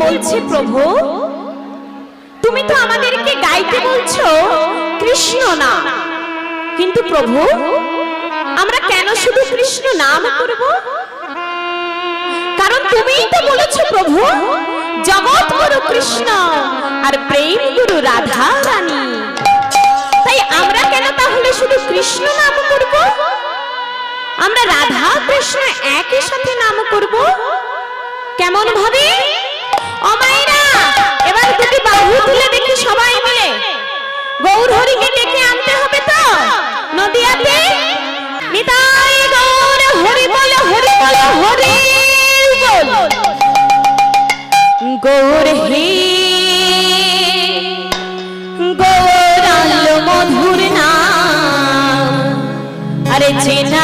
বলছে প্রভু, তুমি তো আমাদেরকে গাইতে বলছো কৃষ্ণ নাম, কিন্তু প্রভু আমরা কেন শুধু কৃষ্ণ নাম করব? কারণ তুমিই তো বলেছো প্রভু, জগৎ গুরু কৃষ্ণ আর প্রেম গুরু রাধা রানী। তাই আমরা কেন তাহলে শুধু কৃষ্ণ নাম করব? আমরা রাধা কৃষ্ণ একই সাথে নাম করব। কেমন ভাবে? ও মায়েরা, এবার দুটি বাহু তুলে দেখি সবাই মিলে গৌর হরিকে ডেকে আনতে হবে তো নদিয়াতে। নিতাই গৌর হরি বল, হরি বল, হরি বল। গৌর হে গৌরাঙ্গ মধুর নাম, আরে চেনা